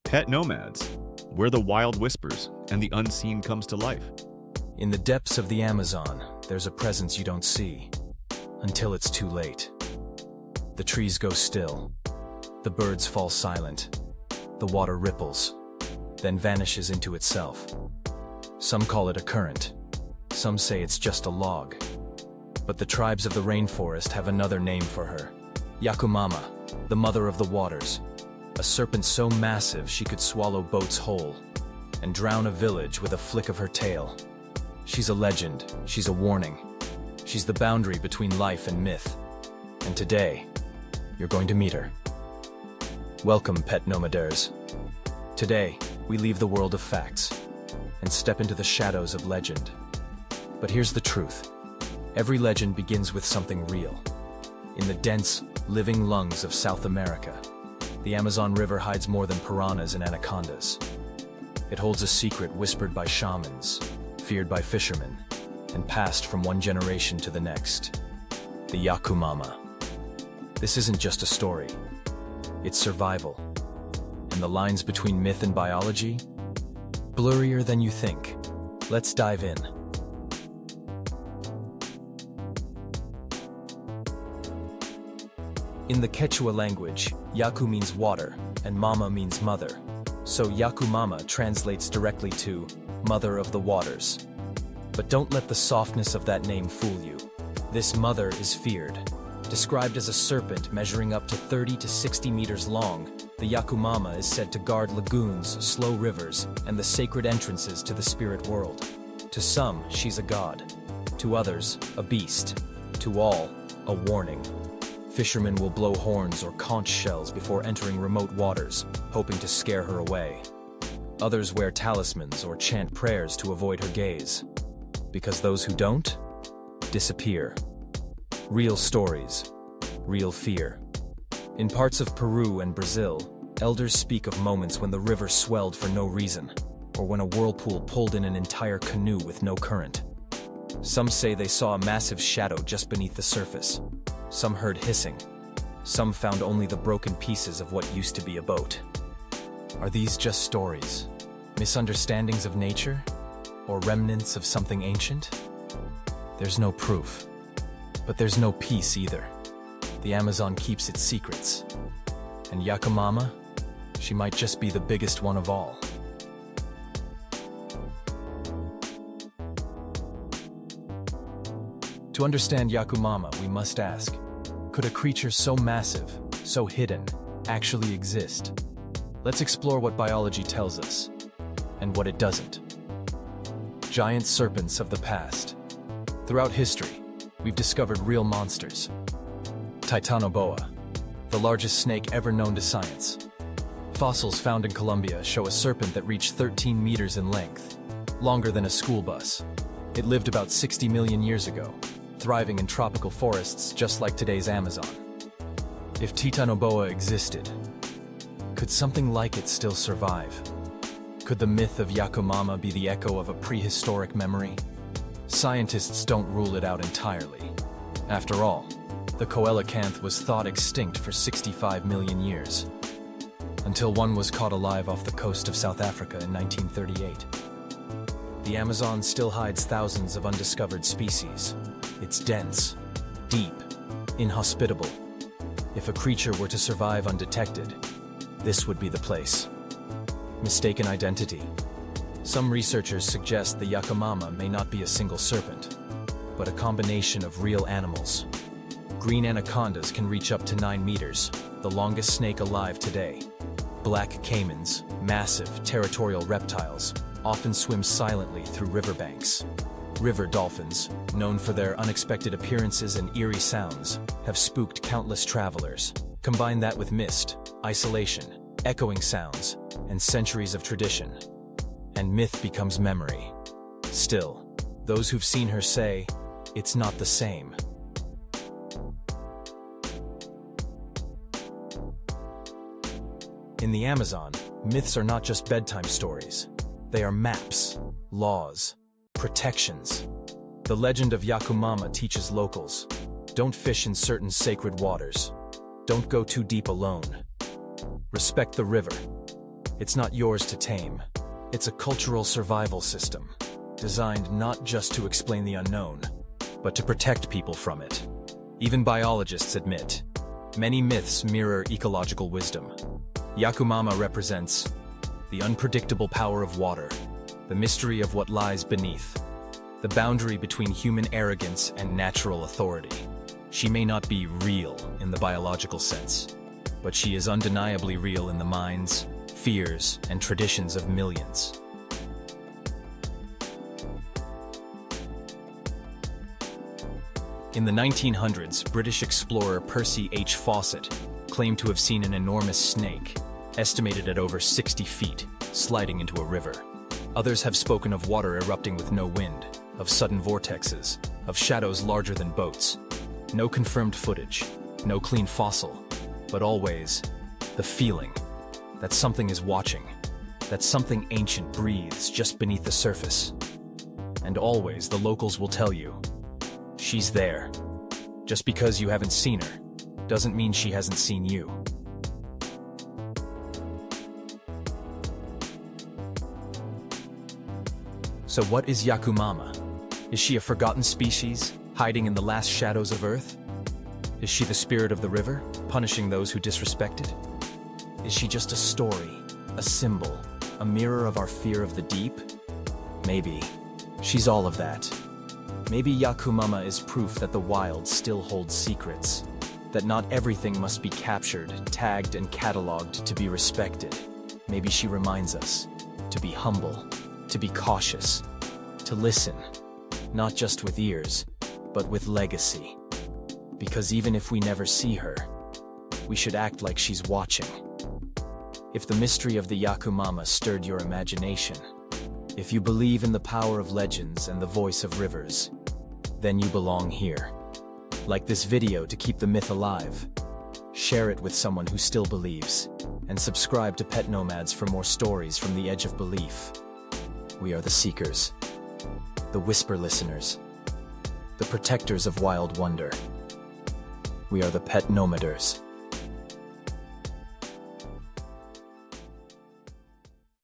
PetNomads, where the wild whispers and the unseen comes to life. In the depths of the Amazon, there's a presence you don't see, until it's too late. The trees go still, the birds fall silent, the water ripples, then vanishes into itself. Some call it a current, some say it's just a log. But the tribes of the rainforest have another name for her. Yacumama, the mother of the waters. A serpent so massive she could swallow boats whole and drown a village with a flick of her tail. She's a legend, she's a warning. She's the boundary between life and myth. And today, you're going to meet her. Welcome, PetNomaderz. Today, we leave the world of facts and step into the shadows of legend. But here's the truth. Every legend begins with something real. In the dense, living lungs of South America, the Amazon River hides more than piranhas and anacondas. It holds a secret whispered by shamans, feared by fishermen, and passed from one generation to the next. The Yacumama. This isn't just a story. It's survival. And the lines between myth and biology? Blurrier than you think. Let's dive in. In the Quechua language, Yacu means water, and Mama means mother. So Yacumama translates directly to Mother of the Waters. But don't let the softness of that name fool you. This mother is feared. Described as a serpent measuring up to 30 to 60 meters long, the Yacumama is said to guard lagoons, slow rivers, and the sacred entrances to the spirit world. To some, she's a god. To others, a beast. To all, a warning. Fishermen will blow horns or conch shells before entering remote waters, hoping to scare her away. Others wear talismans or chant prayers to avoid her gaze. Because those who don't, disappear. Real stories, real fear. In parts of Peru and Brazil, elders speak of moments when the river swelled for no reason, or when a whirlpool pulled in an entire canoe with no current. Some say they saw a massive shadow just beneath the surface. Some heard hissing. Some found only the broken pieces of what used to be a boat. Are these just stories? Misunderstandings of nature? Or remnants of something ancient? There's no proof. But there's no peace either. The Amazon keeps its secrets. And Yacumama? She might just be the biggest one of all. To understand Yacumama, we must ask, could a creature so massive, so hidden, actually exist? Let's explore what biology tells us, and what it doesn't. Giant serpents of the past. Throughout history, we've discovered real monsters. Titanoboa, the largest snake ever known to science. Fossils found in Colombia show a serpent that reached 13 meters in length, longer than a school bus. It lived about 60 million years ago, thriving in tropical forests just like today's Amazon. If Titanoboa existed, could something like it still survive? Could the myth of Yacumama be the echo of a prehistoric memory? Scientists don't rule it out entirely. After all, the coelacanth was thought extinct for 65 million years, until one was caught alive off the coast of South Africa in 1938. The Amazon still hides thousands of undiscovered species. It's dense, deep, inhospitable. If a creature were to survive undetected, this would be the place. Mistaken identity. Some researchers suggest the Yacumama may not be a single serpent, but a combination of real animals. Green anacondas can reach up to 9 meters, the longest snake alive today. Black caimans, massive, territorial reptiles, often swim silently through riverbanks. River dolphins, known for their unexpected appearances and eerie sounds, have spooked countless travelers. Combine that with mist, isolation, echoing sounds, and centuries of tradition, and myth becomes memory. Still, those who've seen her say, it's not the same. In the Amazon, myths are not just bedtime stories. They are maps, laws, protections. The legend of Yacumama teaches locals, don't fish in certain sacred waters. Don't go too deep alone. Respect the river. It's not yours to tame. It's a cultural survival system, designed not just to explain the unknown, but to protect people from it. Even biologists admit, many myths mirror ecological wisdom. Yacumama represents the unpredictable power of water, the mystery of what lies beneath, the boundary between human arrogance and natural authority. She may not be real in the biological sense, but she is undeniably real in the minds, fears, and traditions of millions. In the 1900s, British explorer Percy H. Fawcett claimed to have seen an enormous snake, estimated at over 60 feet, sliding into a river. Others have spoken of water erupting with no wind, of sudden vortexes, of shadows larger than boats. No confirmed footage, no clean fossil, but always the feeling that something is watching, that something ancient breathes just beneath the surface. And always the locals will tell you, she's there. Just because you haven't seen her, doesn't mean she hasn't seen you. So what is Yacumama? Is she a forgotten species, hiding in the last shadows of Earth? Is she the spirit of the river, punishing those who disrespect it? Is she just a story, a symbol, a mirror of our fear of the deep? Maybe. She's all of that. Maybe Yacumama is proof that the wild still holds secrets, that not everything must be captured, tagged, and cataloged to be respected. Maybe she reminds us to be humble, to be cautious, to listen, not just with ears, but with legacy. Because even if we never see her, we should act like she's watching. If the mystery of the Yacumama stirred your imagination, if you believe in the power of legends and the voice of rivers, then you belong here. Like this video to keep the myth alive. Share it with someone who still believes, and subscribe to PetNomads for more stories from the edge of belief. We are the seekers, the whisper listeners, the protectors of wild wonder. We are the PetNomaderz.